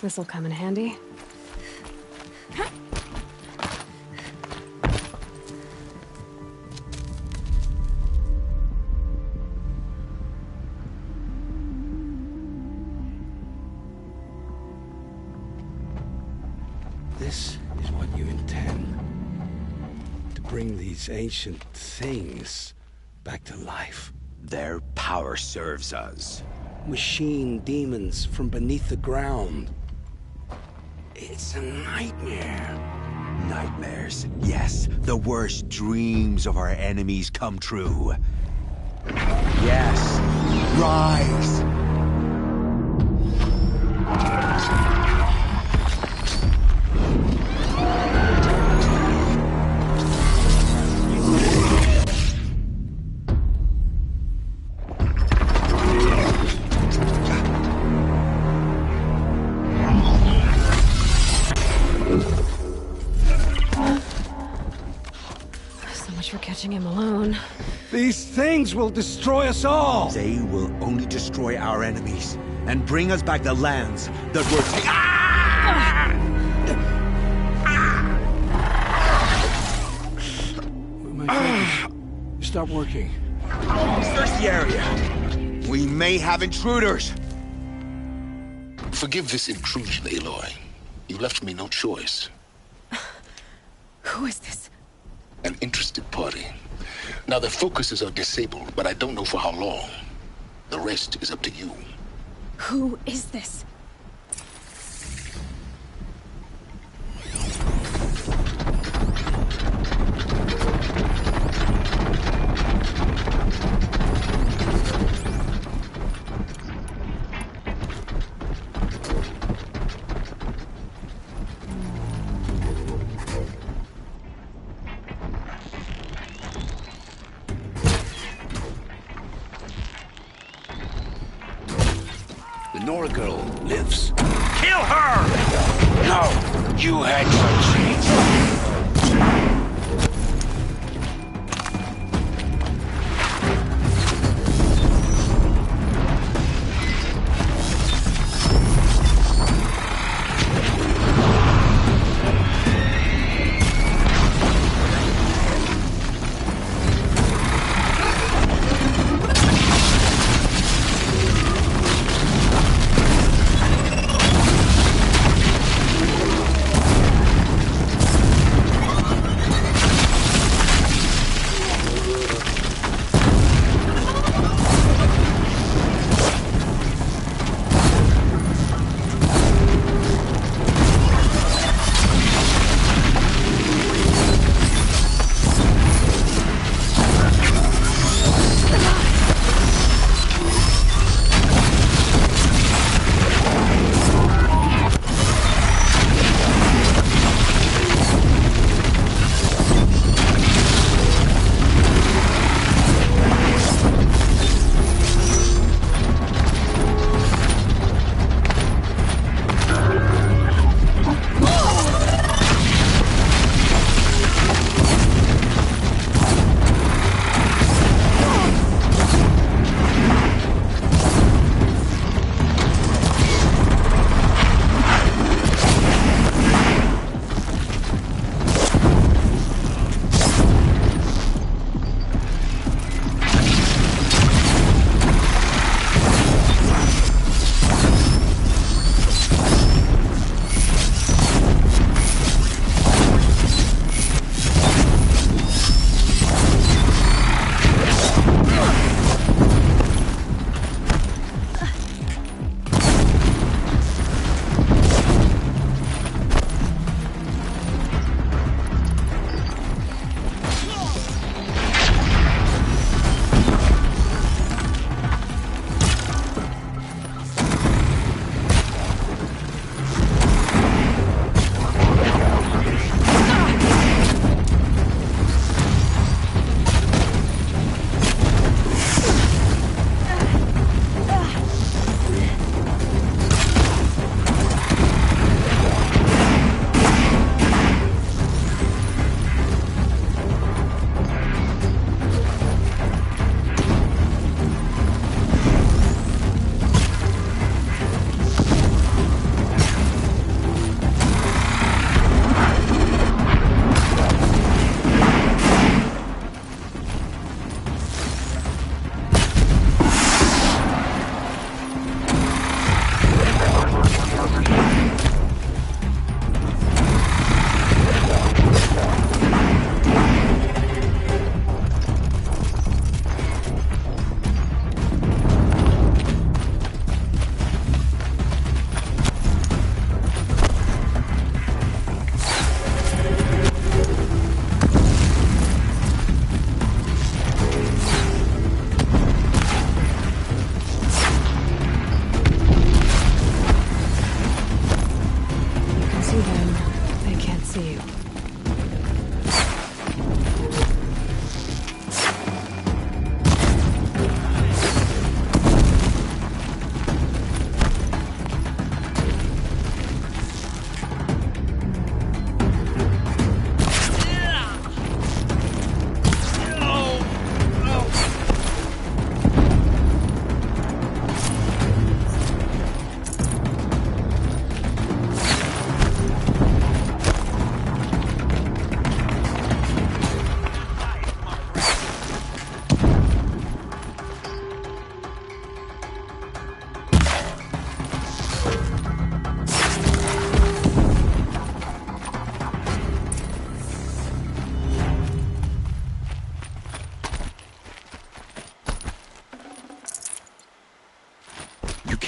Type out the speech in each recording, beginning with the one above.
This'll come in handy. This is what you intend. To bring these ancient things back to life. Their power serves us. Machine demons from beneath the ground. It's a nightmare. Nightmares, yes. The worst dreams of our enemies come true. Yes. Rise! For catching him alone. These things will destroy us all! They will only destroy our enemies and bring us back the lands that were My fingers stop working. Search the area. We may have intruders. Forgive this intrusion, Aloy. You left me no choice. Who is this? An interested party. Now their focuses are disabled, but I don't know for how long. The rest is up to you. Who is this? Nora girl lives. Kill her! No! You had your chance.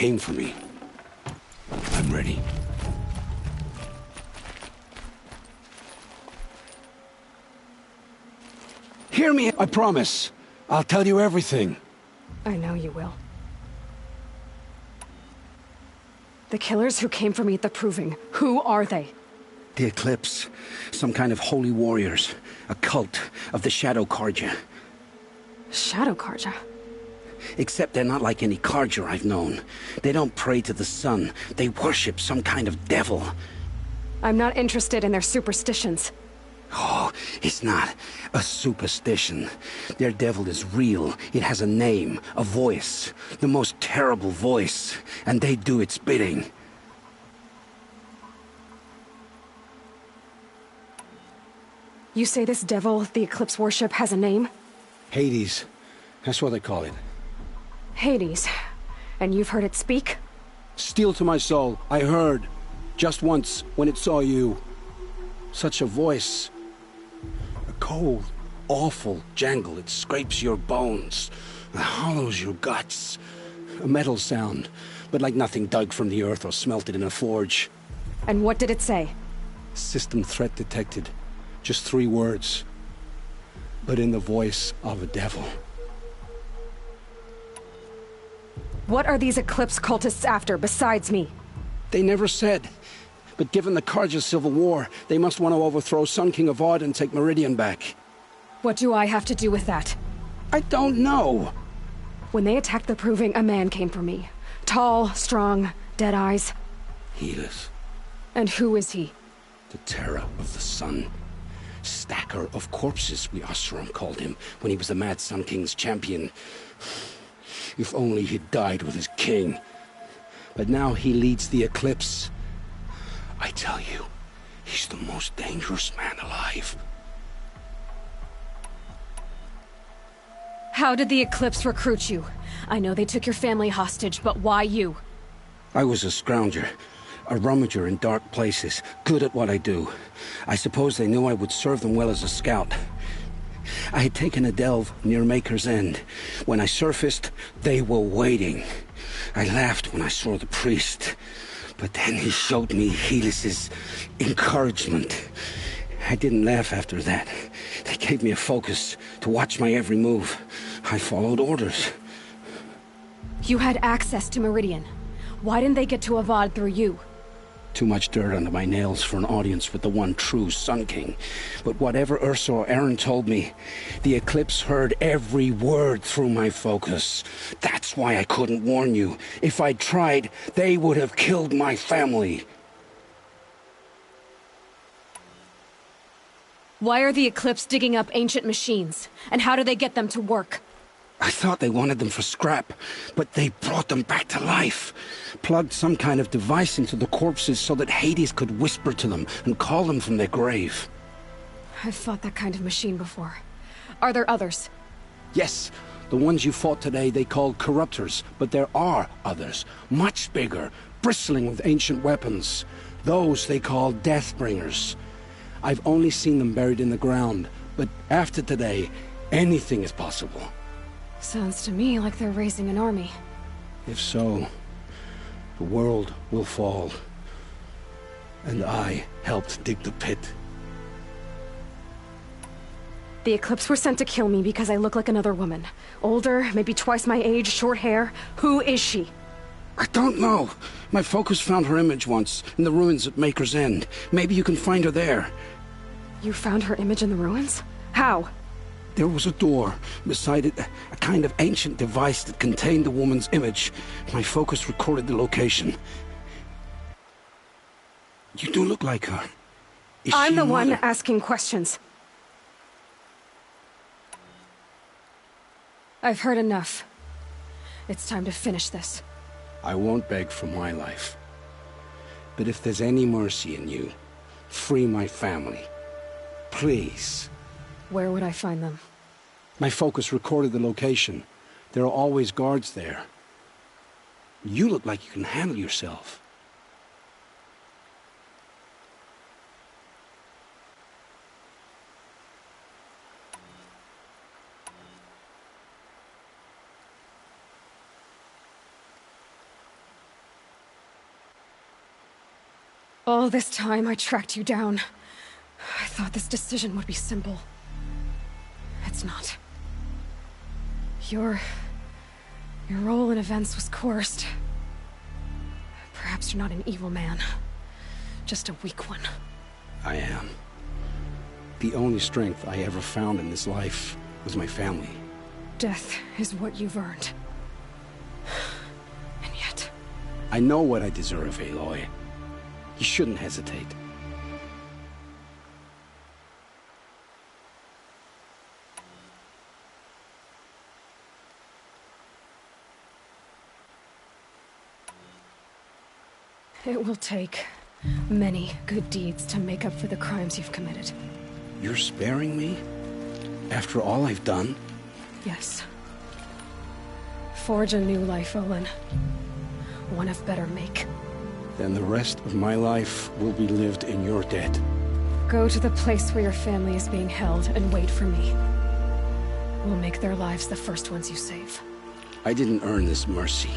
came for me. I'm ready. Hear me, I promise. I'll tell you everything. I know you will. The killers who came for me at the Proving, who are they? The Eclipse. Some kind of holy warriors. A cult of the Shadow Carja. Shadow Carja? Except they're not like any Carja I've known. They don't pray to the sun. They worship some kind of devil. I'm not interested in their superstitions. Oh, it's not a superstition. Their devil is real. It has a name, a voice. The most terrible voice. And they do its bidding. You say this devil the Eclipse worship has a name? Hades. That's what they call it. Hades. And you've heard it speak? Steel to my soul. I heard. Just once, when it saw you. Such a voice. A cold, awful jangle. It scrapes your bones. It hollows your guts. A metal sound, but like nothing dug from the earth or smelted in a forge. And what did it say? System threat detected. Just 3 words. But in the voice of a devil. What are these Eclipse cultists after, besides me? They never said. But given the Carja civil war, they must want to overthrow Sun King Avad and take Meridian back. What do I have to do with that? I don't know. When they attacked the Proving, a man came for me. Tall, strong, dead eyes. Helis, And who is he? the terror of the sun. Stacker of corpses, we Oseram called him, when he was the Mad Sun King's champion. If only he'd died with his king. But now he leads the Eclipse. I tell you, he's the most dangerous man alive. How did the Eclipse recruit you? I know they took your family hostage, but why you? I was a scrounger, a rummager in dark places, good at what I do. I suppose they knew I would serve them well as a scout. I had taken a delve near Maker's End. When I surfaced, they were waiting. I laughed when I saw the priest, but then he showed me Helis's encouragement. I didn't laugh after that. They gave me a focus to watch my every move. I followed orders. You had access to Meridian. Why didn't they get to Avad through you? Too much dirt under my nails for an audience with the one true Sun King. But whatever Ursa or Aaron told me, the Eclipse heard every word through my focus. That's why I couldn't warn you. If I'd tried, they would have killed my family. Why are the Eclipse digging up ancient machines? And how do they get them to work? I thought they wanted them for scrap, but they brought them back to life. Plugged some kind of device into the corpses so that Hades could whisper to them and call them from their grave. I've fought that kind of machine before. Are there others? Yes, the ones you fought today they called Corruptors, but there are others, much bigger, bristling with ancient weapons. Those they call Deathbringers. I've only seen them buried in the ground, but after today, anything is possible. Sounds to me like they're raising an army. If so, the world will fall. And I helped dig the pit. The Eclipse were sent to kill me because I look like another woman. Older, maybe twice my age, short hair. Who is she? I don't know. My focus found her image once, in the ruins at Maker's End. Maybe you can find her there. You found her image in the ruins? How? There was a door. Beside it, a kind of ancient device that contained the woman's image. My focus recorded the location. You do look like her. Is I'm she the your one mother? asking questions. I've heard enough. It's time to finish this. I won't beg for my life. But if there's any mercy in you, free my family. Please. Where would I find them? My focus recorded the location. There are always guards there. You look like you can handle yourself. All this time, I tracked you down. I thought this decision would be simple. It's not. Your role in events was coerced. Perhaps you're not an evil man. Just a weak one. I am. The only strength I ever found in this life was my family. Death is what you've earned. And yet... I know what I deserve, Aloy. You shouldn't hesitate. It will take many good deeds to make up for the crimes you've committed. You're sparing me? After all I've done? Yes. Forge a new life, Olin. One of better make. Then the rest of my life will be lived in your debt. Go to the place where your family is being held and wait for me. We'll make their lives the first ones you save. I didn't earn this mercy,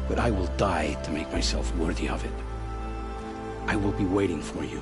but I will die to make myself worthy of it. I will be waiting for you.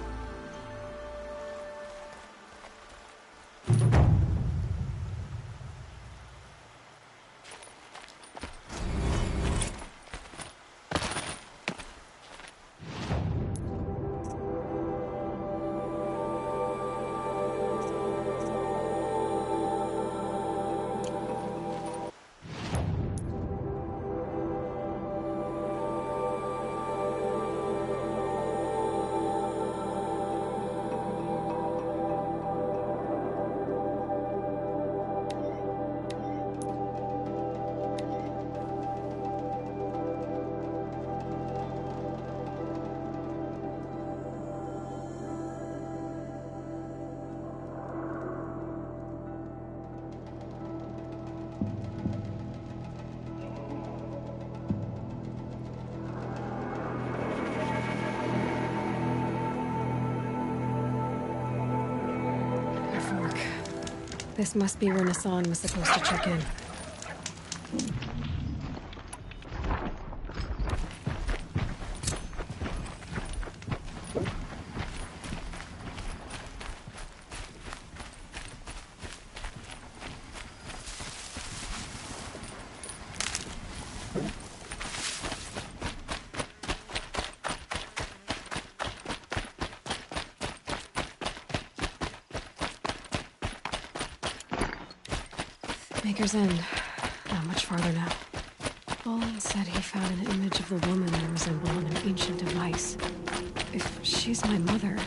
This must be where Nassan was supposed to check in. Maker's End. Not much farther now. Olin said he found an image of the woman that resembled an ancient device. If she's my mother,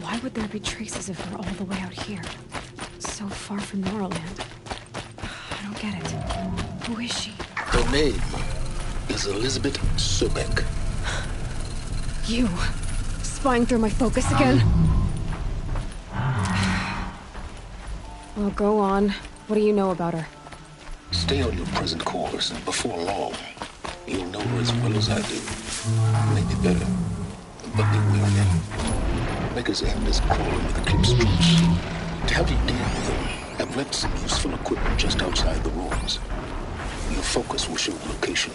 why would there be traces of her all the way out here? So far from Noraland. I don't get it. Who is she? Her name is Elizabeth Sobek. You! Spying through my focus again? Well, go on. What do you know about her? Stay on your present course, and before long, you'll know her as well as I do. Maybe better, but be wary. Maker's End is crawling with Eclipse troops. To help you deal with them, I've left some useful equipment just outside the ruins. Your focus will show the location.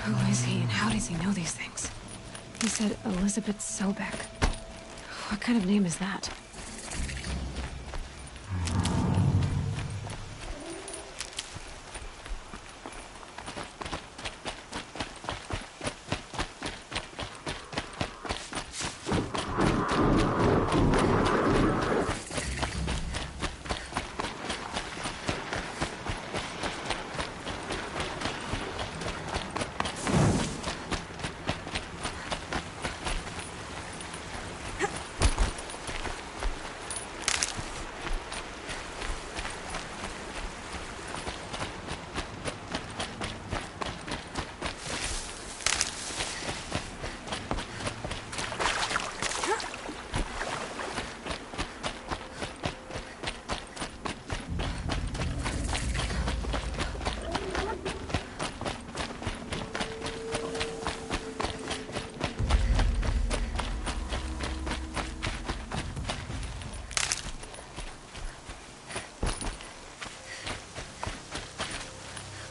Who is he and how does he know these things? He said Elizabeth Sobek. What kind of name is that?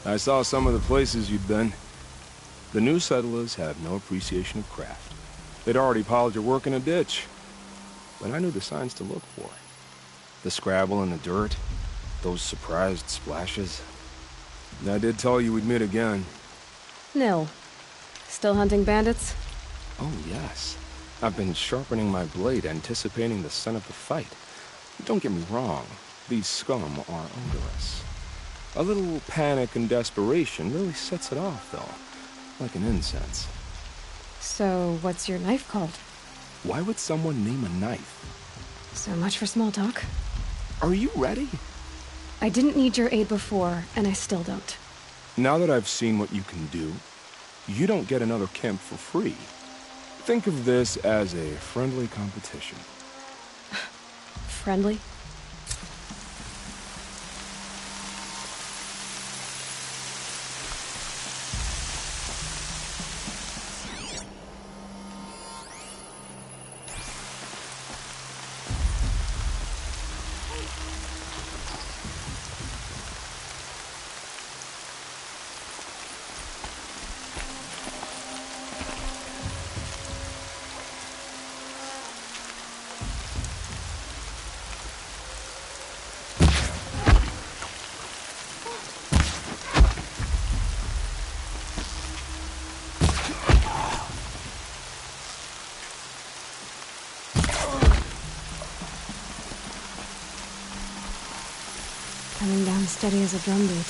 I saw some of the places you'd been. The new settlers have no appreciation of craft. They'd already piled your work in a ditch. But I knew the signs to look for. The scrabble in the dirt, those surprised splashes. And I did tell you we'd meet again. Nil. Still hunting bandits? Oh, yes. I've been sharpening my blade, anticipating the scent of the fight. Don't get me wrong, these scum are odorous. A little panic and desperation really sets it off, though. Like an incense. So, what's your knife called? Why would someone name a knife? So much for small talk. Are you ready? I didn't need your aid before, and I still don't. Now that I've seen what you can do, you don't get another Kemp for free. Think of this as a friendly competition. Friendly? Coming down steady as a drumbeat.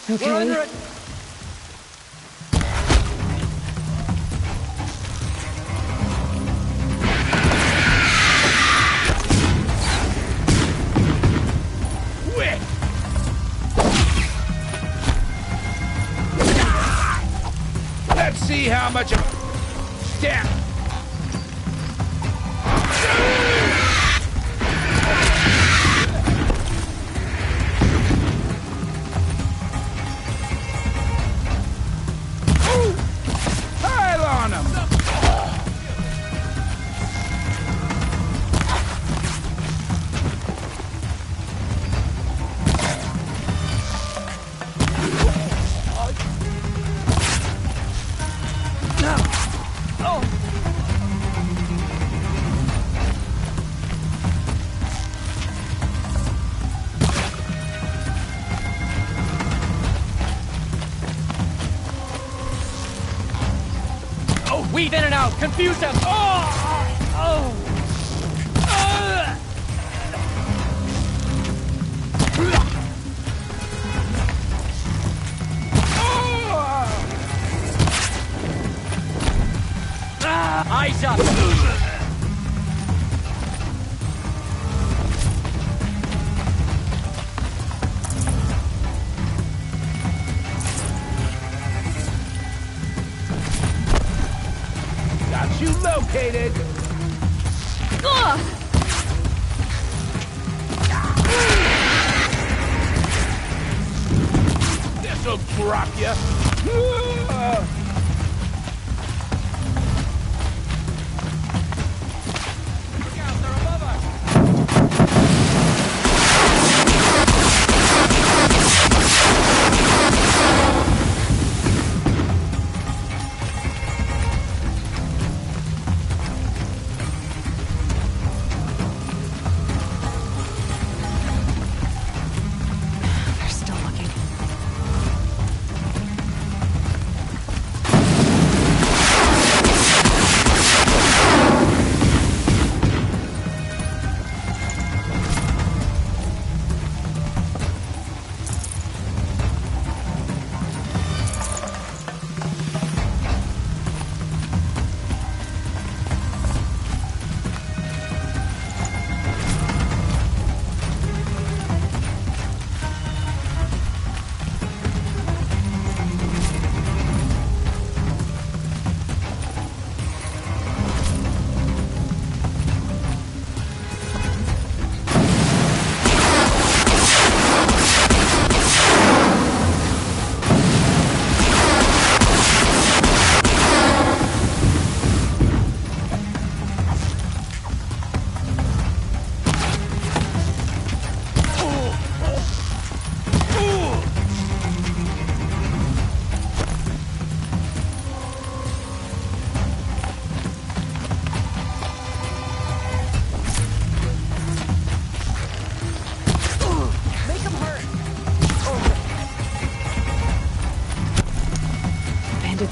Okay. We're under it. Quick! Let's see how much of damn. Weave in and out, confuse them! Eyes up! You located! This'll drop you! Look out, they're above us!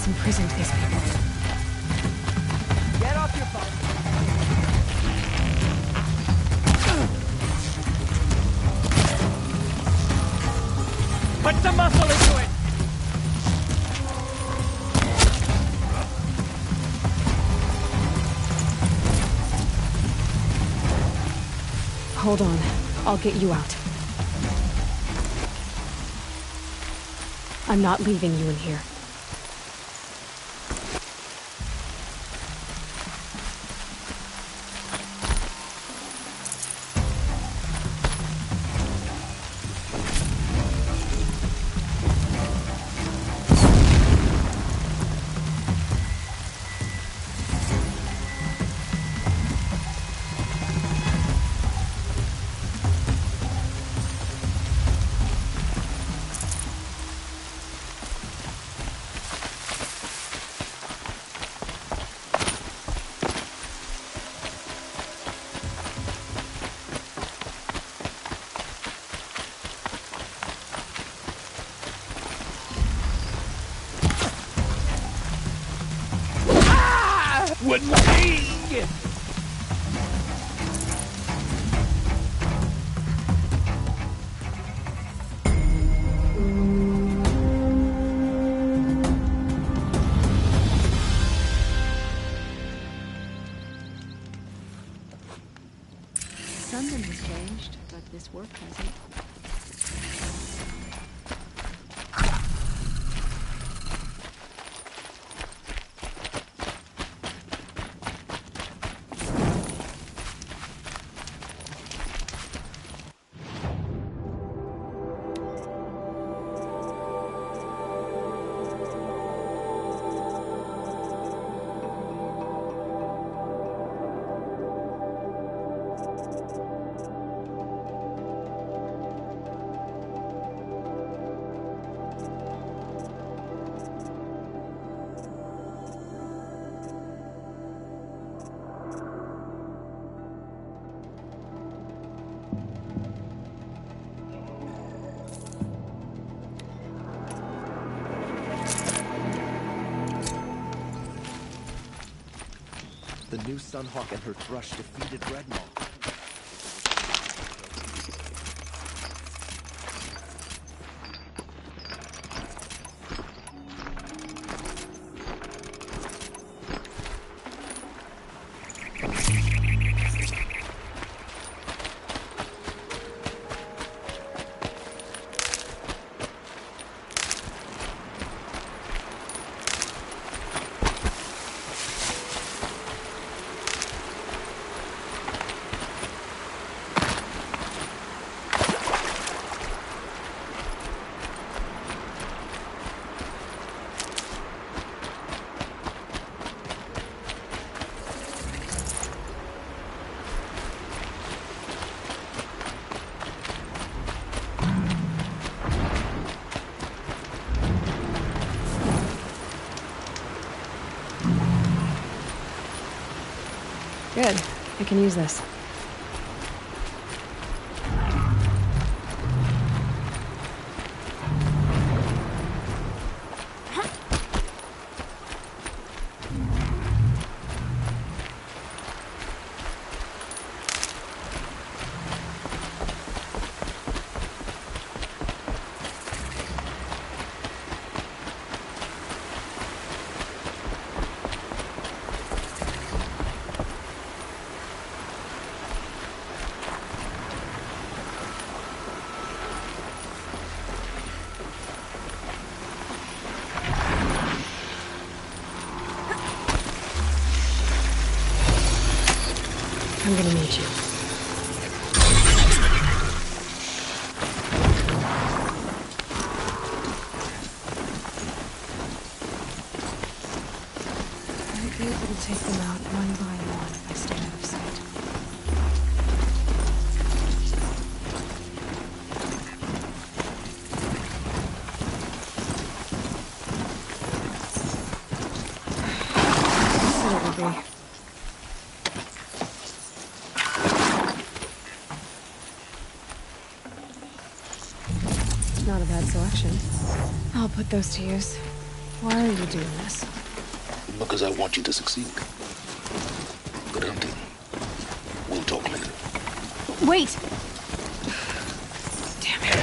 imprisoned these people. Get off your phone. Put some muscle into it! Hold on. I'll get you out. I'm not leaving you in here. Something has changed, but this work hasn't. The new Sunhawk and her Thrush defeated Redmaw. Good. I can use this. I'm gonna need you. I'll be able to take them out one by one if I stay out of sight. I said it would be. Not a bad selection. I'll put those to use. Why are you doing this? Because I want you to succeed. Good hunting. We'll talk later. Wait! Damn it.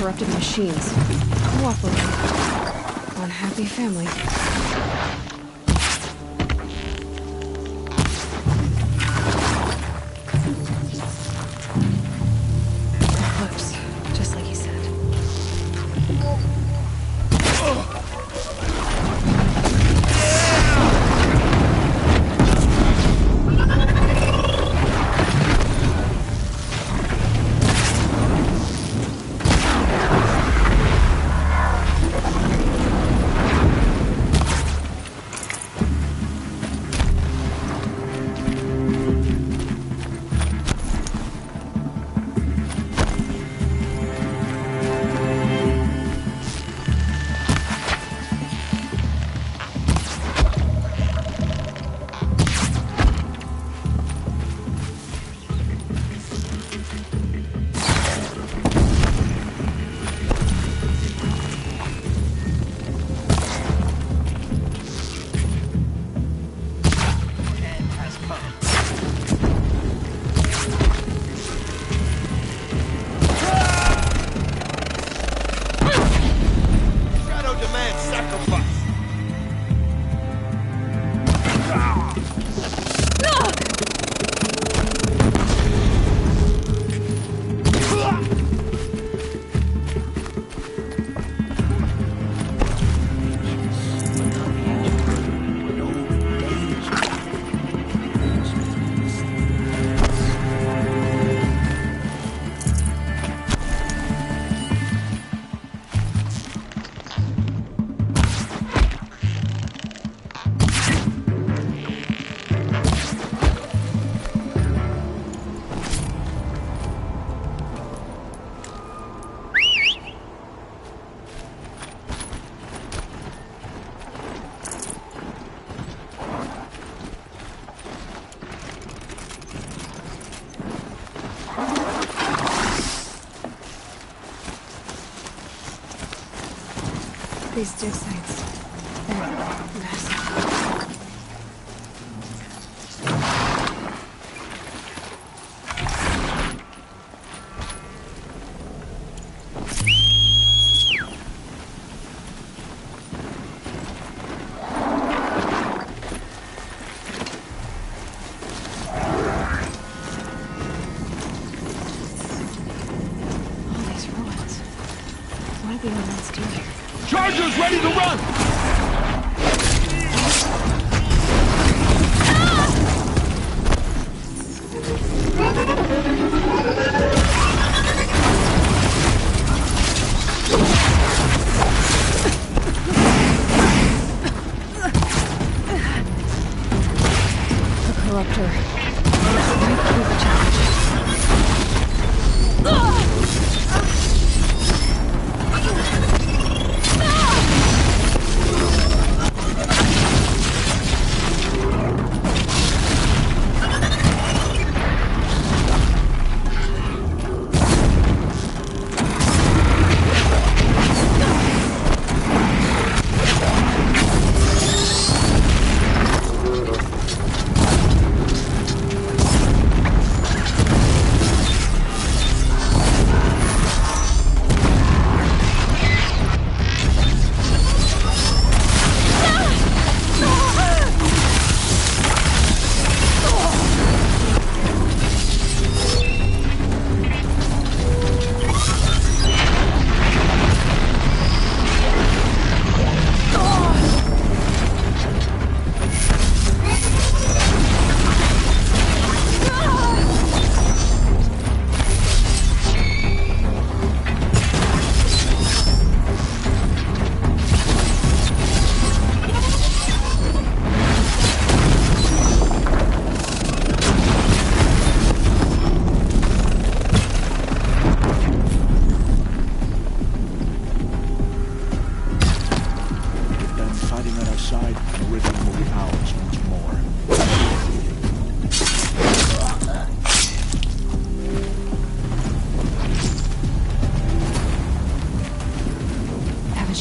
Corrupted machines. Cooperating. Unhappy family. Eclipse, just like he said. These dig sites, they're massive. All these ruins. What are the elements doing here? Chargers ready to run! The Corruptor. Right through the challenge.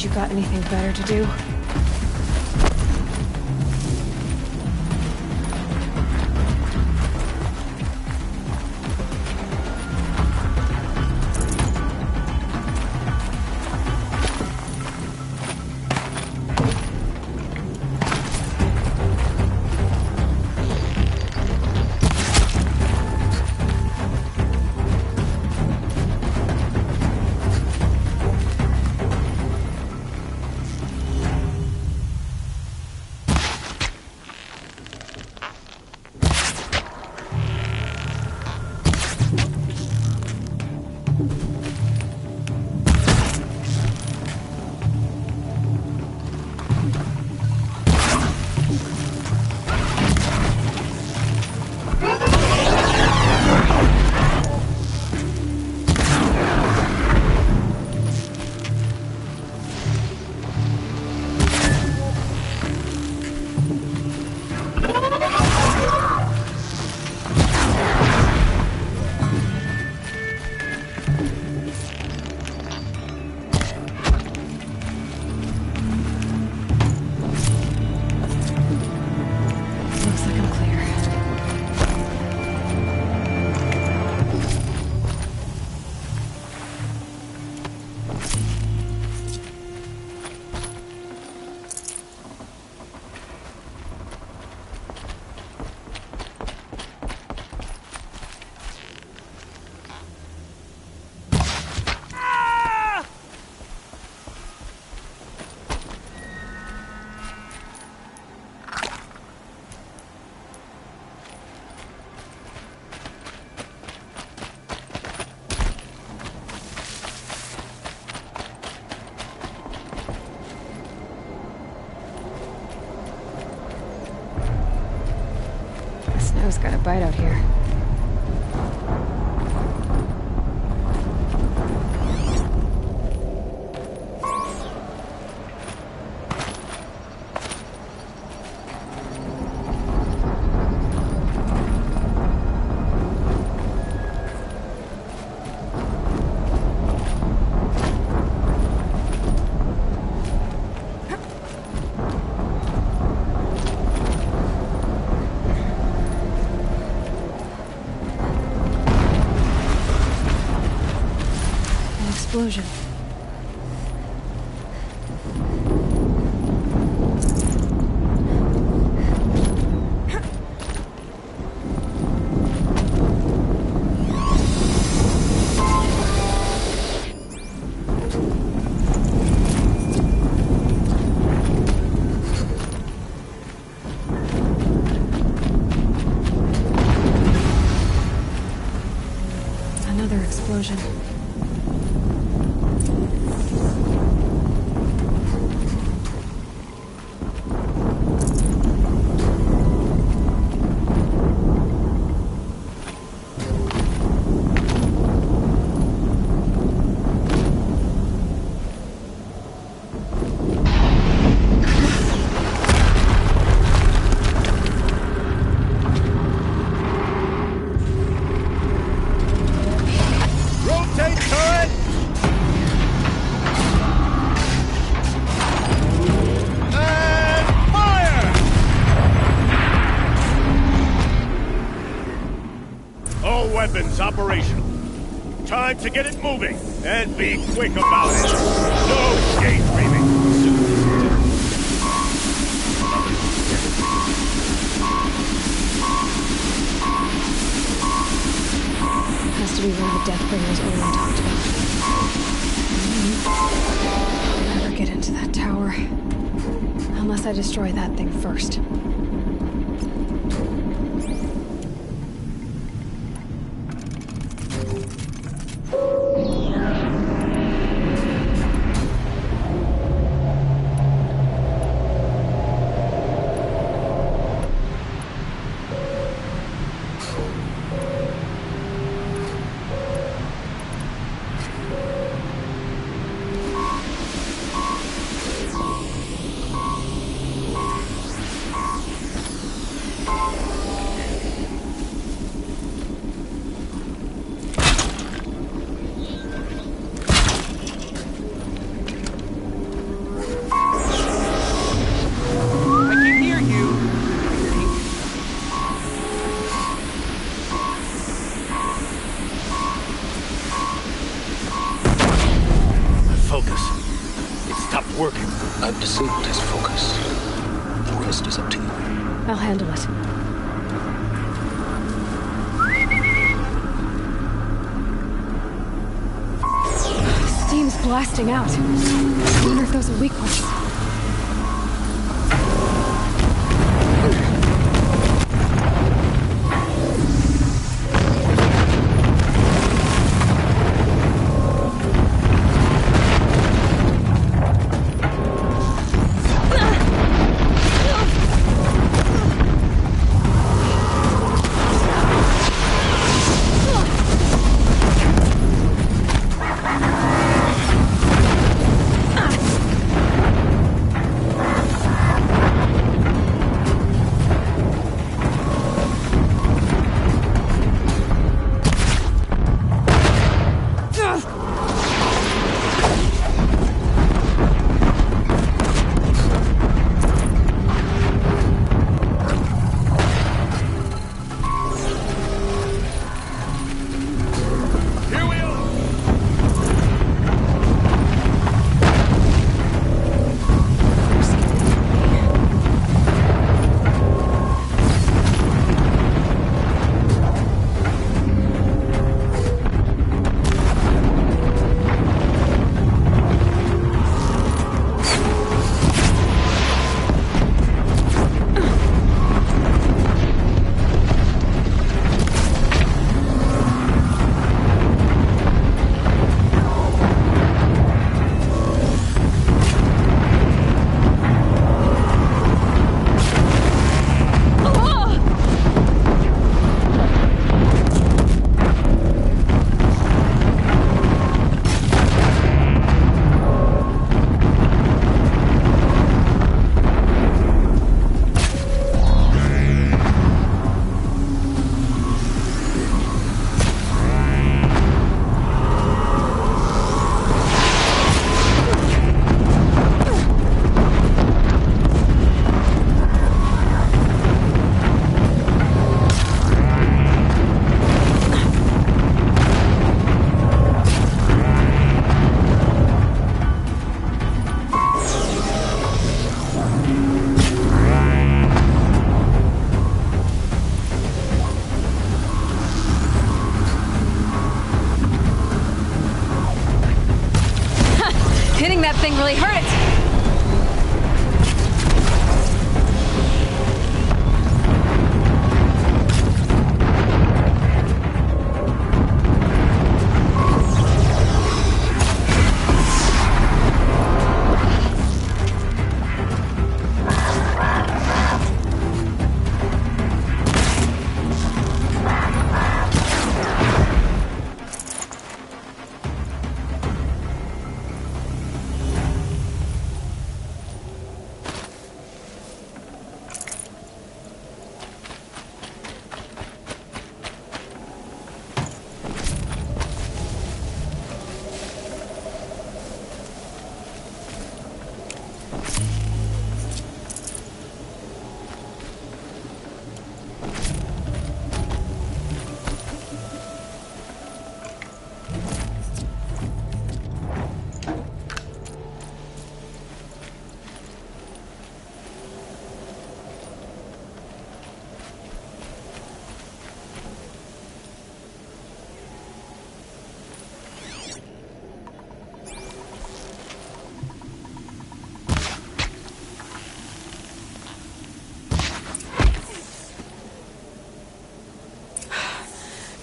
Haven't you got anything better to do? Snow's got a bite out here. Explosion. Another explosion. Weapons operational. Time to get it moving, and be quick about it. No daydreaming. Has to be one of the Deathbringers Owen talked about. I'll never get into that tower. Unless I destroy that thing first. focus. It stopped working. I've disabled his focus. The rest is up to you. I'll handle it. Steam's blasting out. I wonder if those are weak points. Hitting that thing really hurt it!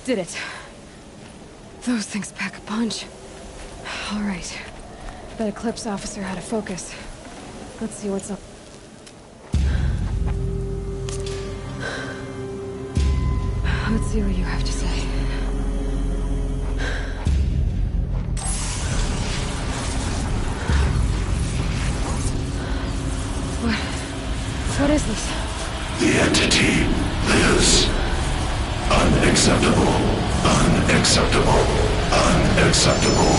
Did it. Those things pack a punch. All right. That Eclipse officer had a focus. Let's see what's up. Let's see what you have to say. What is this? The entity lives. Unacceptable. Unacceptable. Unacceptable.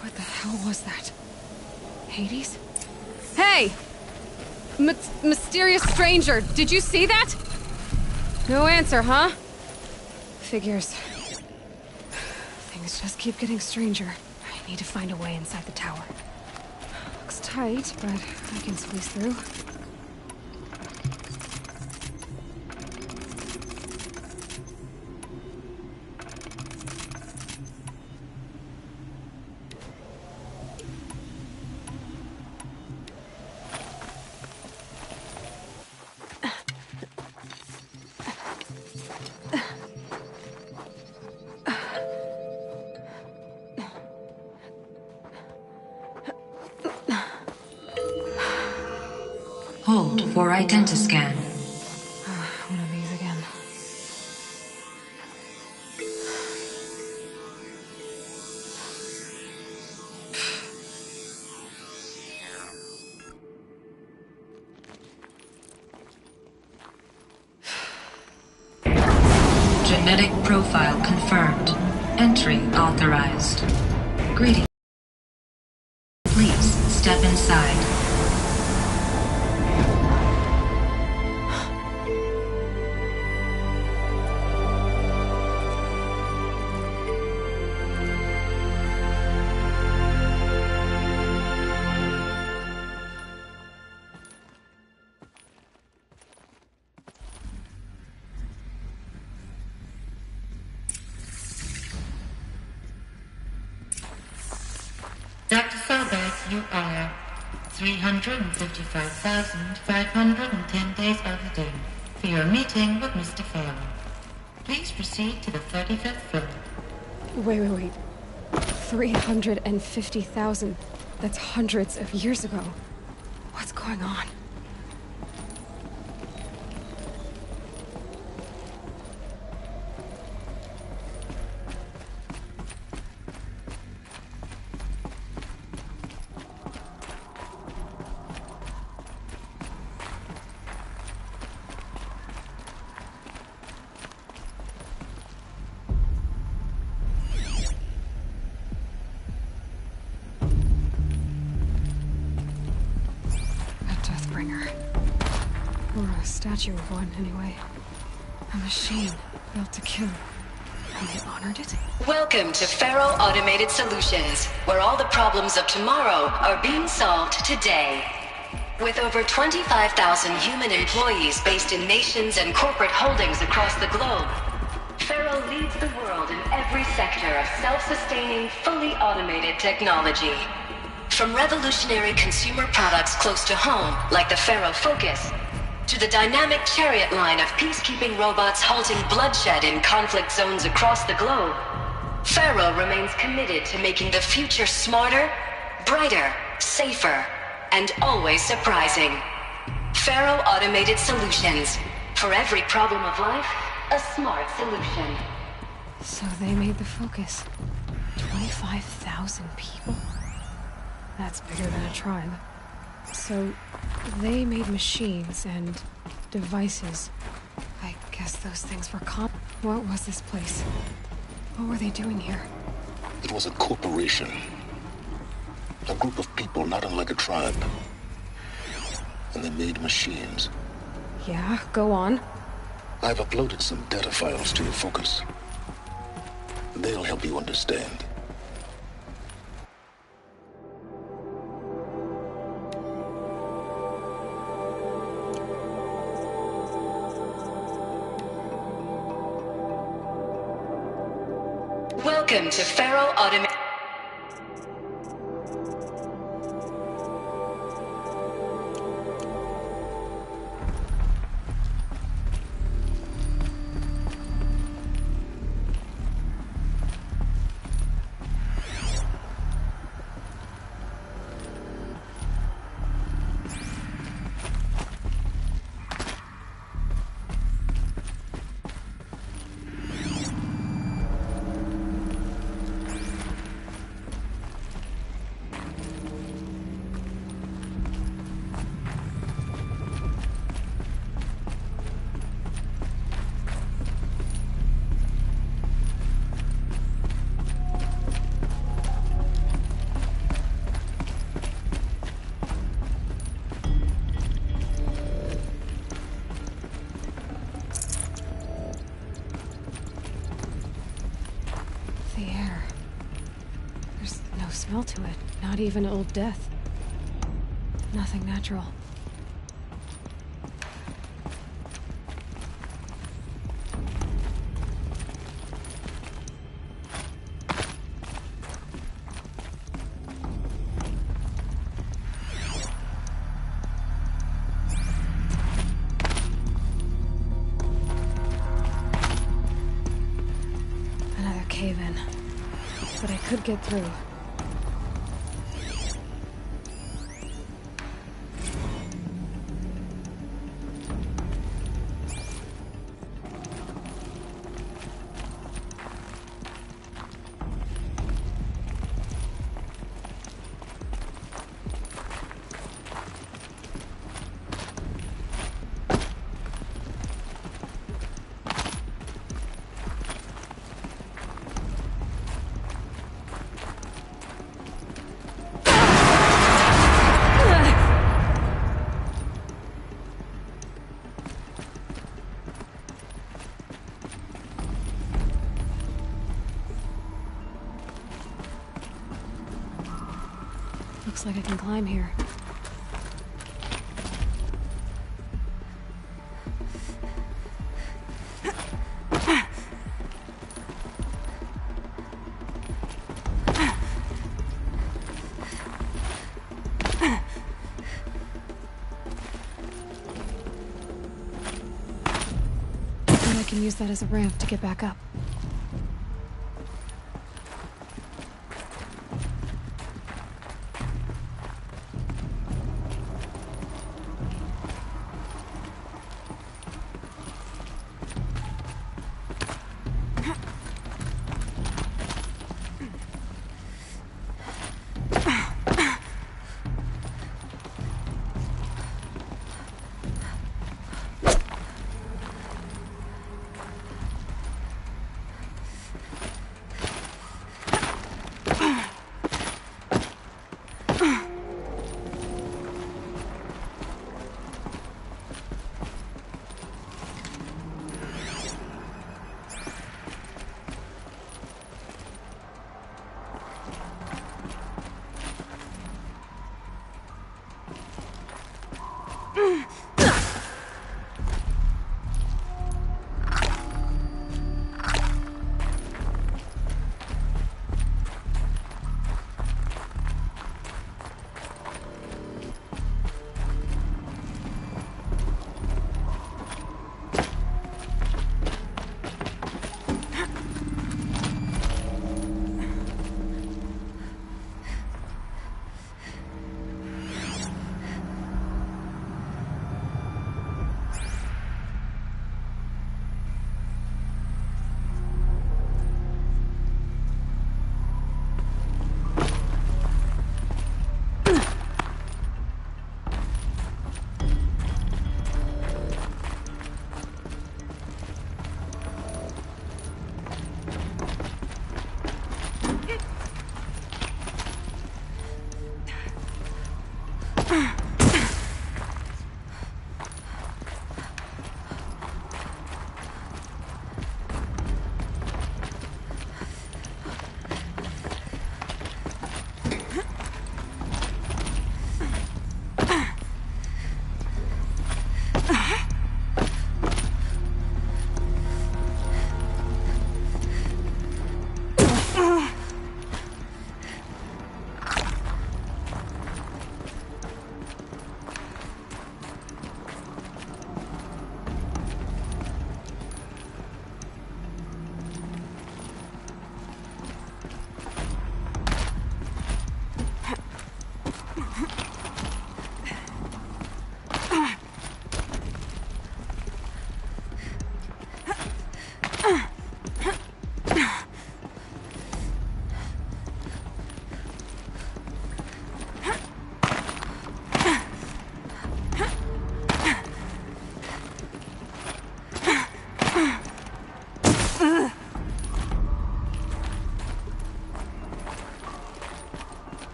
What the hell was that? Hades? Hey! Mysterious stranger, did you see that? No answer, huh? Figures. Things just keep getting stranger. I need to find a way inside the tower. Looks tight, but I can squeeze through. Hold for identiscan. One of these again. Genetic profile confirmed. Entry authorized. Greetings. Please step inside. Dr. Sobeck, you are 355,510 days overdue for your meeting with Mr. Farrell. Please proceed to the 35th floor. Wait. 350,000. That's hundreds of years ago. What's going on? Or a statue of one, anyway. A machine built to kill. And they honored it? Welcome to Faro Automated Solutions, where all the problems of tomorrow are being solved today. With over 25,000 human employees based in nations and corporate holdings across the globe, Faro leads the world in every sector of self-sustaining, fully automated technology. From revolutionary consumer products close to home, like the Faro Focus, to the dynamic Chariot line of peacekeeping robots halting bloodshed in conflict zones across the globe, Faro remains committed to making the future smarter, brighter, safer, and always surprising. Faro Automated Solutions. For every problem of life, a smart solution. So they made the Focus. 25,000 people? That's bigger than a tribe. So, they made machines and devices. I guess those things were What was this place? What were they doing here? It was a corporation. A group of people not unlike a tribe. And they made machines. Yeah, go on. I've uploaded some data files to your Focus. They'll help you understand. Welcome to Faro Automated. felt to it. Not even Old Death. Nothing natural. Another cave-in. But I could get through. Looks like I can climb here. And I can use that as a ramp to get back up.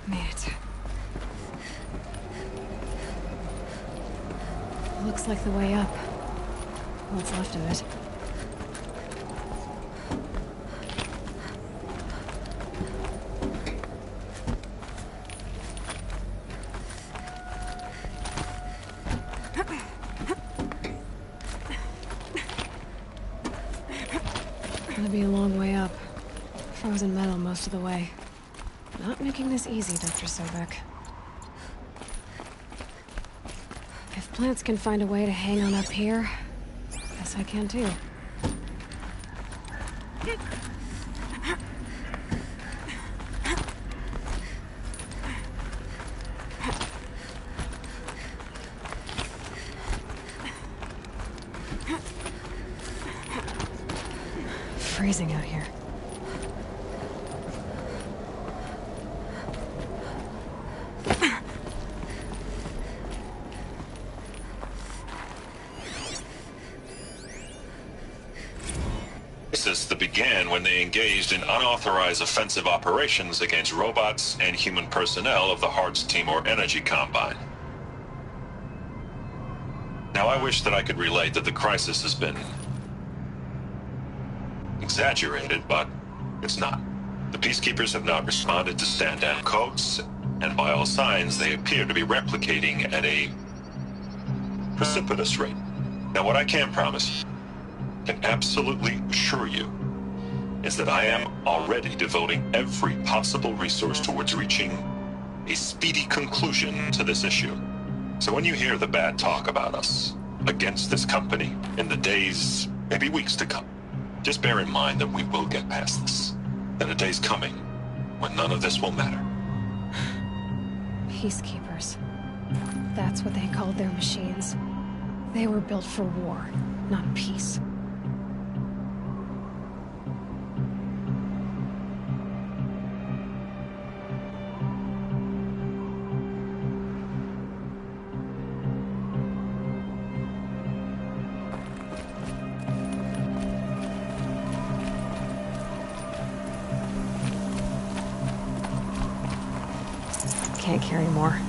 Made it. Looks like the way up. What's left of it. Gonna be a long way up. Frozen metal most of the way. Not making this easy, Dr. Sobek. If plants can find a way to hang on up here, guess I can too. Freezing out here. That began when they engaged in unauthorized offensive operations against robots and human personnel of the Hearts Timor Energy Combine. Now, I wish that I could relate that the crisis has been exaggerated, but it's not. The Peacekeepers have not responded to stand-down codes, and by all signs, they appear to be replicating at a precipitous rate. Now, what I can promise, can absolutely assure you, is that I am already devoting every possible resource towards reaching a speedy conclusion to this issue. So when you hear the bad talk about us against this company in the days, maybe weeks to come, just bear in mind that we will get past this. That a day's coming when none of this will matter. Peacekeepers. That's what they called their machines. They were built for war, not peace. Can't carry more.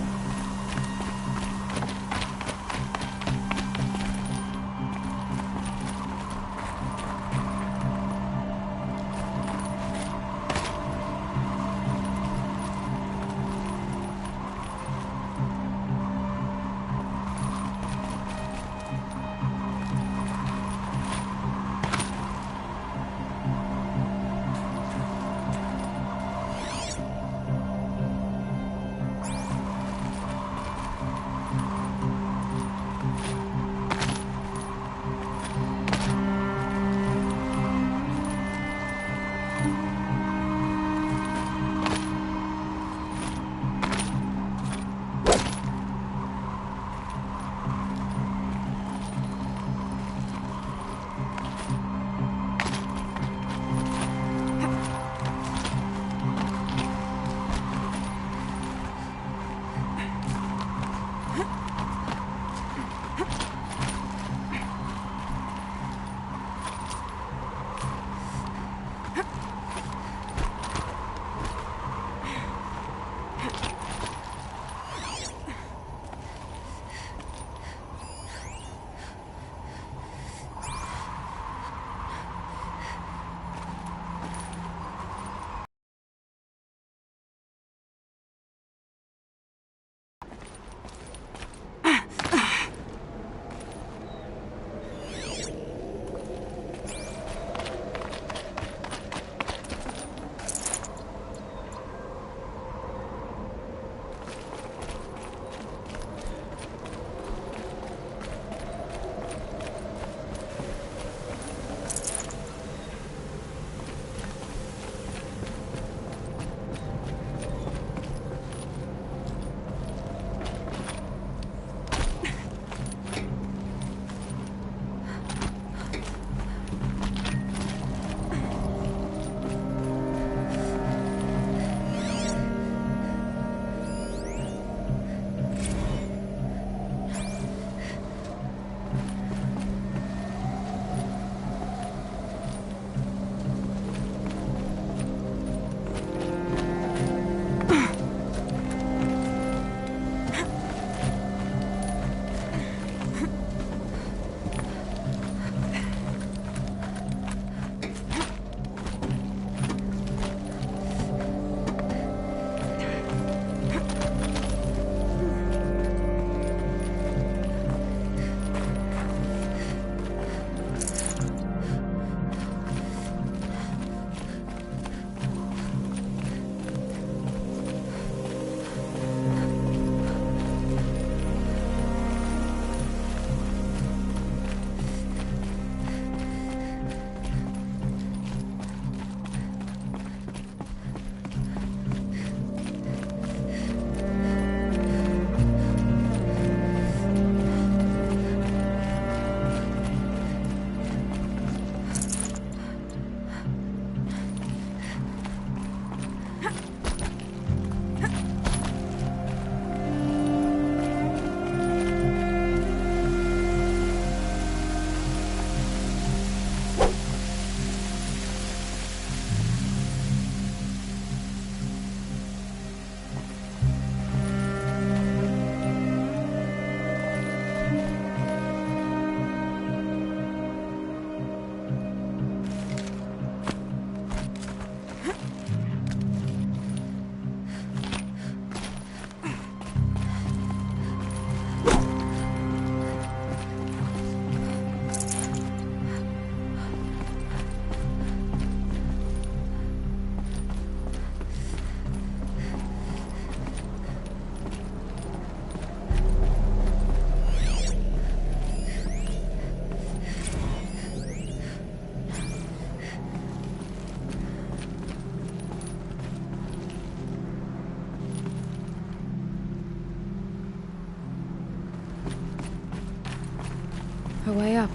way up.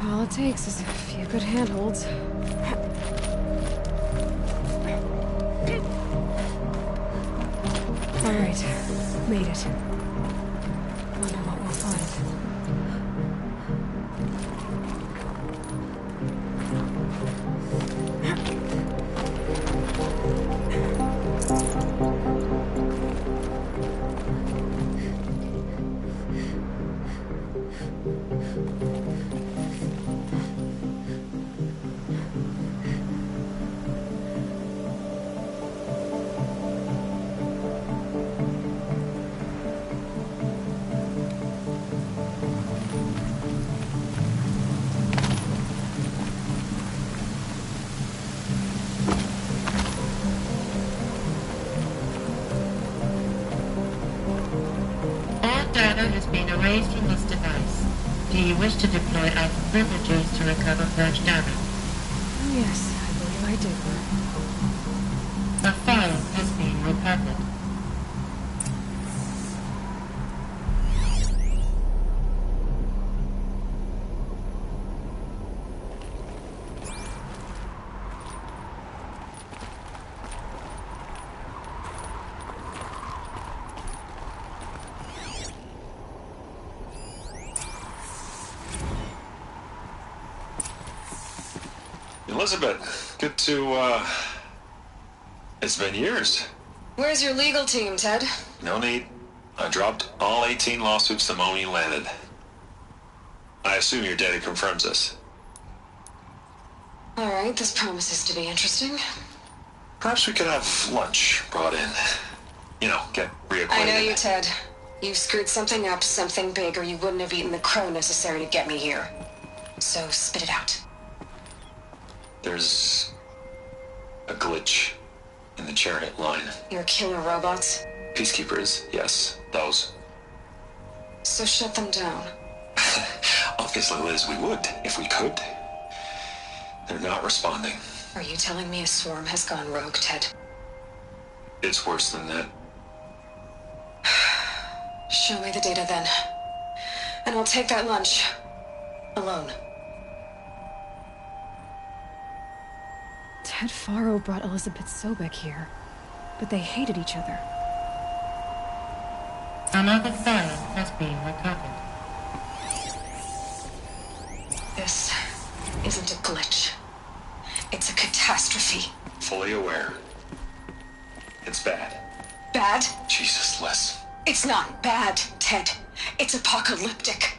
All it takes is a few good handholds. All right, made it. Wonder what we'll find. Data has been erased from this device. Do you wish to deploy alpha privileges to recover purged data? Yes, I believe I do. A file has been recovered. Elizabeth, good to, it's been years. Where's your legal team, Ted? No need. I dropped all 18 lawsuits the moment you landed. I assume your data confirms this. All right, this promises to be interesting. Perhaps we could have lunch brought in. You know, get reacquainted. I know you, Ted. You screwed something up, something big, or you wouldn't have eaten the crow necessary to get me here. So spit it out. There's a glitch in the chariot line. Your killer robots? Peacekeepers, yes, those. So shut them down. Obviously, Liz, we would, if we could. They're not responding. Are you telling me a swarm has gone rogue, Ted? It's worse than that. Show me the data then. And I'll take that lunch. Alone. Ted Faro brought Elizabeth Sobek here, but they hated each other. Another file has been recovered. This isn't a glitch. It's a catastrophe. Fully aware. It's bad. Bad? Jesus, Liz. It's not bad, Ted. It's apocalyptic.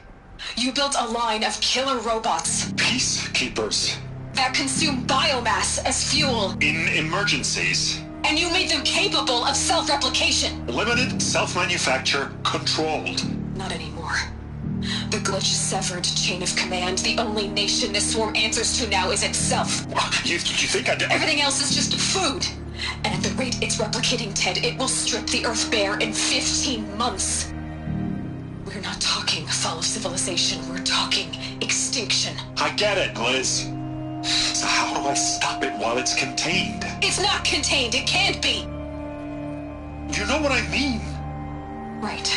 You built a line of killer robots. Peacekeepers. That consume biomass as fuel. In emergencies. And you made them capable of self-replication. Limited, self-manufacture, controlled. Not anymore. The glitch severed chain of command. The only nation this swarm answers to now is itself. You think I did? Everything else is just food. And at the rate it's replicating, Ted, it will strip the Earth bare in 15 months. We're not talking fall of civilization. We're talking extinction. I get it, Liz. So how do I stop it while it's contained? It's not contained. It can't be. You know what I mean? Right.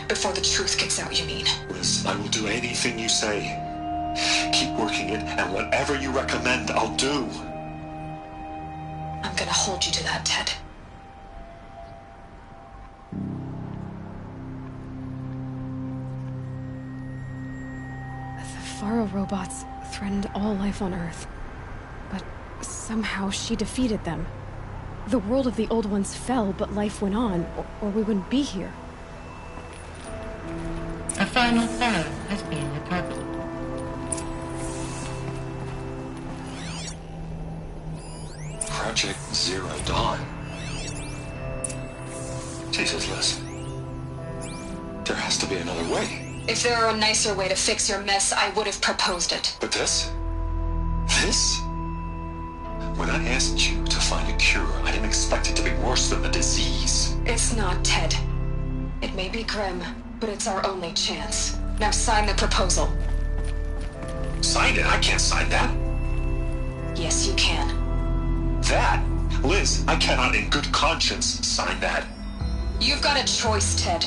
Before the truth gets out, you mean? Liz, I will do anything you say. Keep working it, and whatever you recommend, I'll do. I'm gonna hold you to that, Ted. The Faro robots threatened all life on Earth, but somehow she defeated them. The world of the Old Ones fell, but life went on, or we wouldn't be here. A final file has been recovered. Project Zero Dawn. Jesus, Liz. There has to be another way. If there were a nicer way to fix your mess, I would have proposed it. But this? This? When I asked you to find a cure, I didn't expect it to be worse than the disease. It's not, Ted. It may be grim, but it's our only chance. Now sign the proposal. Sign it? I can't sign that. Yes, you can. That? Liz, I cannot in good conscience sign that. You've got a choice, Ted.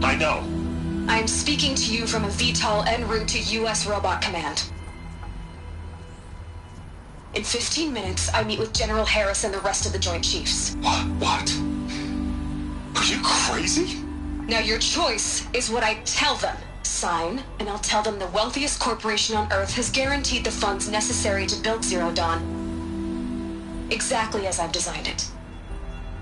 I know. I'm speaking to you from a VTOL en route to U.S. Robot Command. In 15 minutes, I meet with General Harris and the rest of the Joint Chiefs. What? Are you crazy? Now your choice is what I tell them. Sign, and I'll tell them the wealthiest corporation on Earth has guaranteed the funds necessary to build Zero Dawn. Exactly as I've designed it.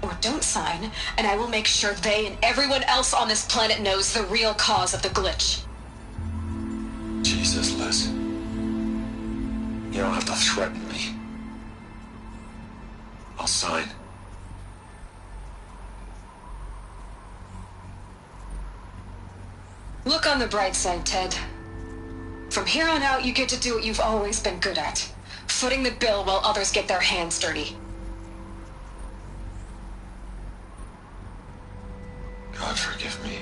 Or don't sign, and I will make sure they and everyone else on this planet knows the real cause of the glitch. Jesus, Liz. You don't have to threaten me. I'll sign. Look on the bright side, Ted. From here on out, you get to do what you've always been good at. Footing the bill while others get their hands dirty. God forgive me.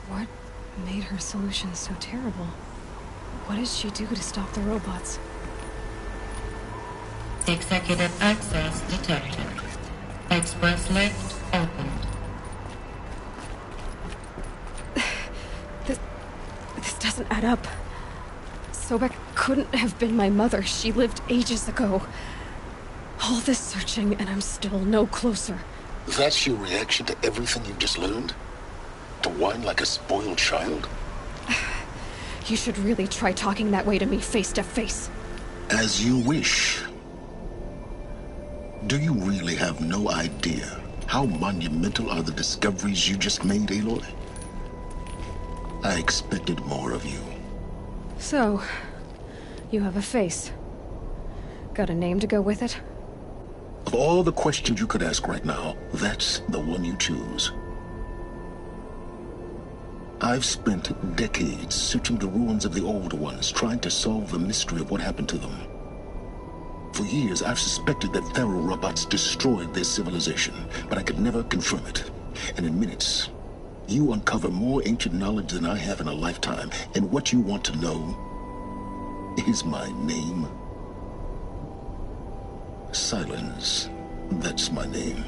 What made her solution so terrible? What did she do to stop the robots? Executive access detected. Express lift opened. This doesn't add up. Sobek couldn't have been my mother. She lived ages ago. All this searching, and I'm still no closer. That's your reaction to everything you've just learned? To whine like a spoiled child? You should really try talking that way to me face to face. As you wish. Do you really have no idea how monumental are the discoveries you just made, Aloy? I expected more of you. So, you have a face. Got a name to go with it? Of all the questions you could ask right now, that's the one you choose. I've spent decades searching the ruins of the old ones, trying to solve the mystery of what happened to them. For years, I've suspected that Faro robots destroyed their civilization, but I could never confirm it. And in minutes, you uncover more ancient knowledge than I have in a lifetime, and what you want to know is my name. Silence. That's my name.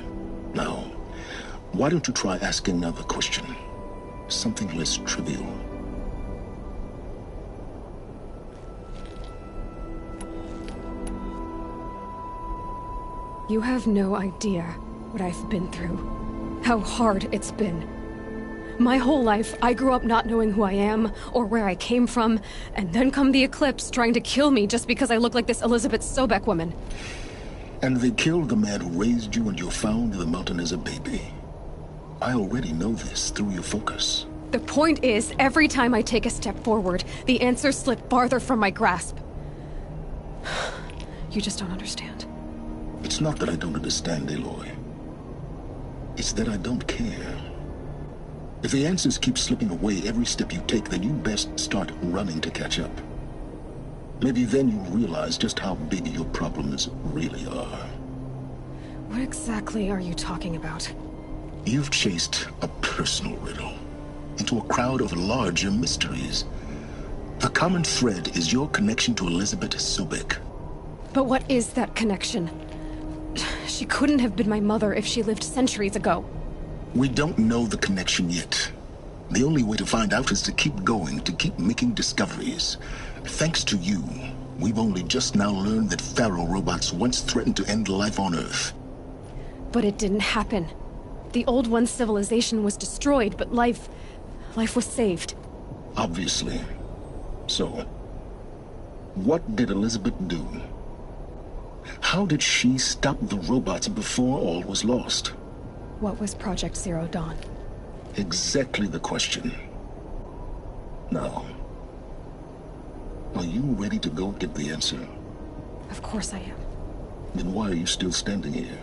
Now, why don't you try asking another question? Something less trivial. You have no idea what I've been through. How hard it's been. My whole life, I grew up not knowing who I am, or where I came from, and then come the Eclipse trying to kill me just because I look like this Elizabeth Sobek woman. And they killed the man who raised you and you found in the mountain as a baby. I already know this through your focus. The point is, every time I take a step forward, the answers slip farther from my grasp. You just don't understand. It's not that I don't understand, Aloy. It's that I don't care. If the answers keep slipping away every step you take, then you best start running to catch up. Maybe then you'll realize just how big your problems really are. What exactly are you talking about? You've chased a personal riddle into a crowd of larger mysteries. The common thread is your connection to Elizabeth Sobek. But what is that connection? She couldn't have been my mother if she lived centuries ago. We don't know the connection yet. The only way to find out is to keep going, to keep making discoveries. Thanks to you, we've only just now learned that Faro robots once threatened to end life on Earth. But it didn't happen. The Old One's civilization was destroyed, but life was saved. Obviously. So, what did Elizabeth do? How did she stop the robots before all was lost? What was Project Zero Dawn? Exactly the question. Now, are you ready to go get the answer? Of course I am. Then why are you still standing here?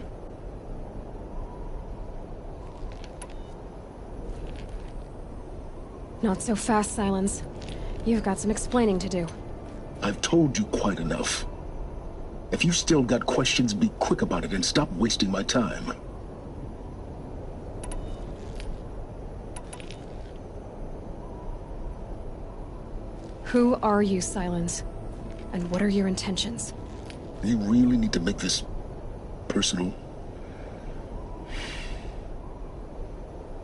Not so fast, Silence. You've got some explaining to do. I've told you quite enough. If you still got questions, be quick about it and stop wasting my time. Who are you, Silence? And what are your intentions? You really need to make this personal?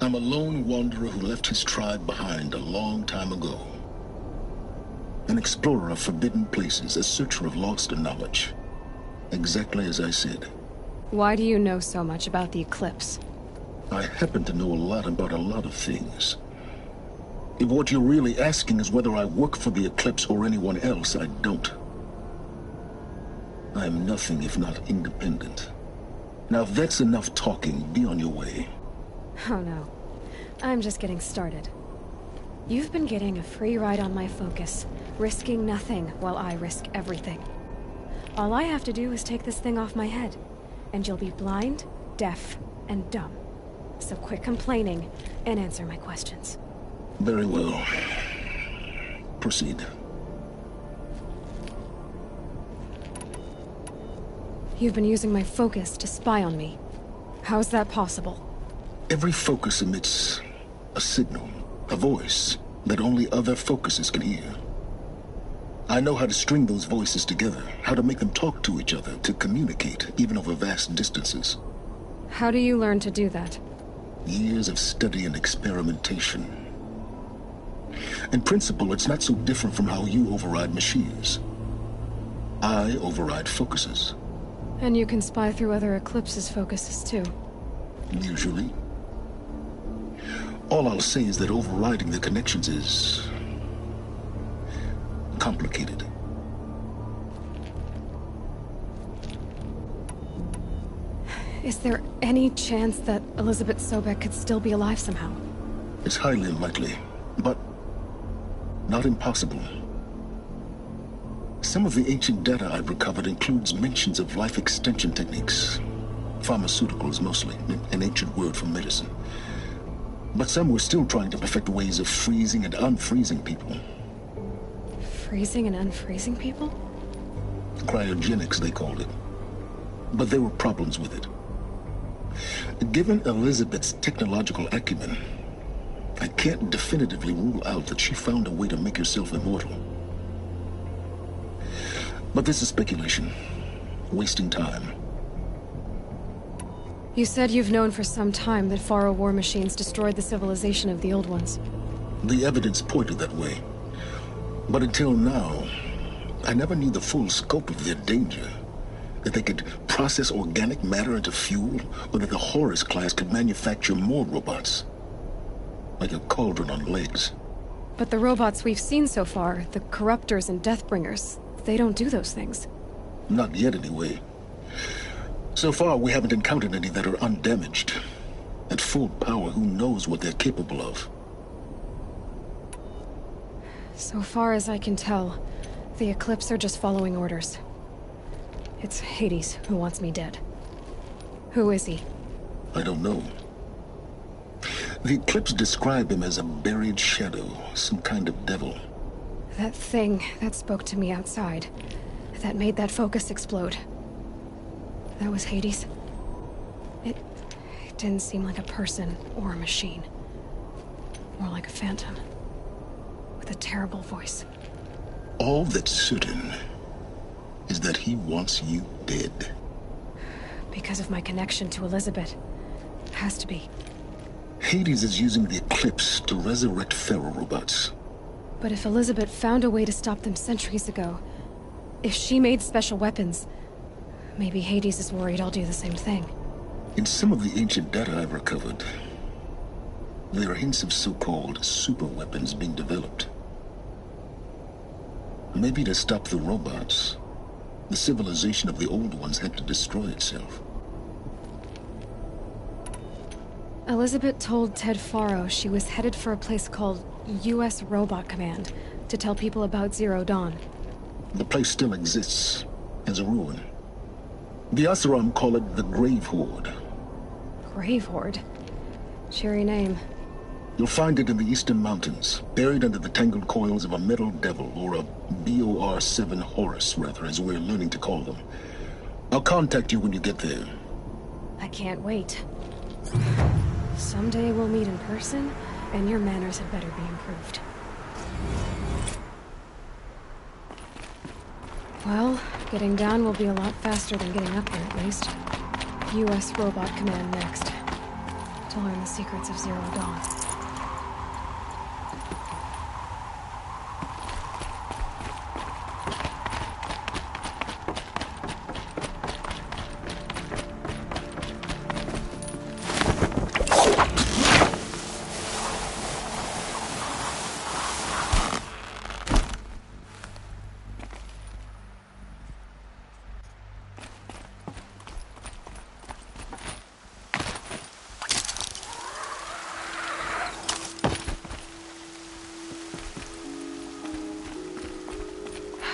I'm a lone wanderer who left his tribe behind a long time ago. An explorer of forbidden places, a searcher of lost knowledge. Exactly as I said. Why do you know so much about the Eclipse? I happen to know a lot about a lot of things. If what you're really asking is whether I work for the Eclipse or anyone else, I don't. I am nothing if not independent. Now if that's enough talking, be on your way. Oh no. I'm just getting started. You've been getting a free ride on my focus, risking nothing while I risk everything. All I have to do is take this thing off my head, and you'll be blind, deaf, and dumb. So quit complaining and answer my questions. Very well. Proceed. You've been using my focus to spy on me. How's that possible? Every focus emits a signal, a voice, that only other focuses can hear. I know how to string those voices together, how to make them talk to each other, to communicate, even over vast distances. How do you learn to do that? Years of study and experimentation. In principle, it's not so different from how you override machines. I override focuses. And you can spy through other Eclipse's focuses too. Usually. All I'll say is that overriding the connections is complicated. Is there any chance that Elizabeth Sobek could still be alive somehow? It's highly unlikely, but not impossible. Some of the ancient data I've recovered includes mentions of life extension techniques. Pharmaceuticals, mostly, an ancient word for medicine. But some were still trying to perfect ways of freezing and unfreezing people. Freezing and unfreezing people? Cryogenics, they called it. But there were problems with it. Given Elizabeth's technological acumen, I can't definitively rule out that she found a way to make herself immortal. But this is speculation. Wasting time. You said you've known for some time that Faro war machines destroyed the civilization of the Old Ones. The evidence pointed that way. But until now, I never knew the full scope of their danger. That they could process organic matter into fuel, or that the Horus class could manufacture more robots. Like a cauldron on legs. But the robots we've seen so far, the Corruptors and Deathbringers, they don't do those things. Not yet, anyway. So far, we haven't encountered any that are undamaged. At full power, who knows what they're capable of? So far as I can tell, the Eclipse are just following orders. It's Hades who wants me dead. Who is he? I don't know. The Eclipse describe him as a buried shadow, some kind of devil. That thing that spoke to me outside, that made that focus explode. That was Hades. It didn't seem like a person or a machine. More like a phantom. With a terrible voice. All that's certain is that he wants you dead. Because of my connection to Elizabeth. Has to be. Hades is using the Eclipse to resurrect Faro robots. But if Elizabeth found a way to stop them centuries ago, if she made special weapons, maybe Hades is worried I'll do the same thing. In some of the ancient data I've recovered, there are hints of so-called super weapons being developed. Maybe to stop the robots, the civilization of the Old Ones had to destroy itself. Elizabeth told Ted Faro she was headed for a place called U.S. Robot Command to tell people about Zero Dawn. The place still exists, as a ruin. The Oseram call it the Grave Horde. Grave Horde? Cheery name. You'll find it in the Eastern Mountains, buried under the tangled coils of a metal devil, or a BOR-7 Horus, rather, as we're learning to call them. I'll contact you when you get there. I can't wait. Someday we'll meet in person, and your manners had better be improved. Well, getting down will be a lot faster than getting up there, at least. U.S. Robot Command next. to learn the secrets of Zero Dawn.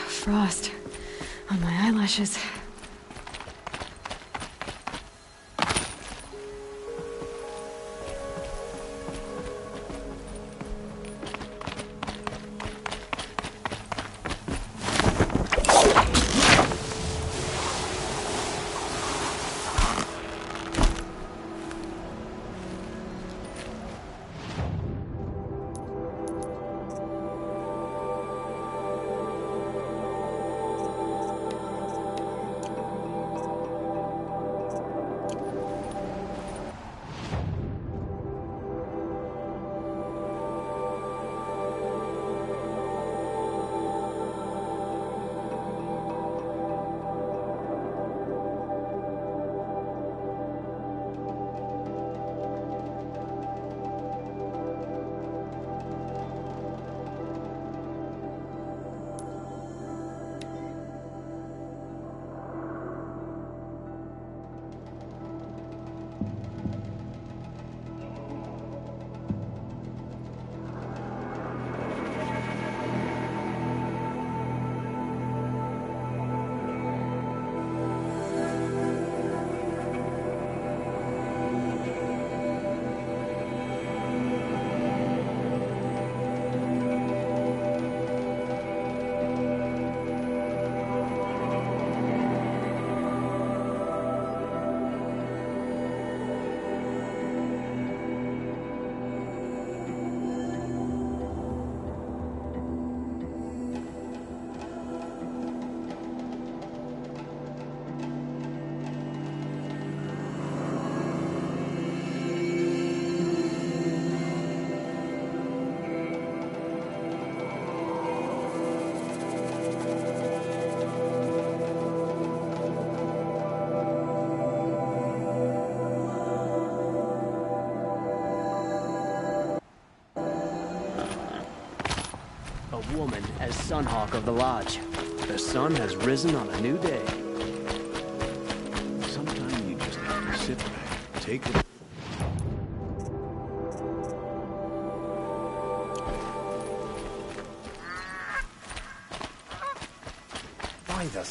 Frost on my eyelashes. A woman as Sunhawk of the Lodge. The sun has risen on a new day. Sometimes you just have to sit back, take it. By the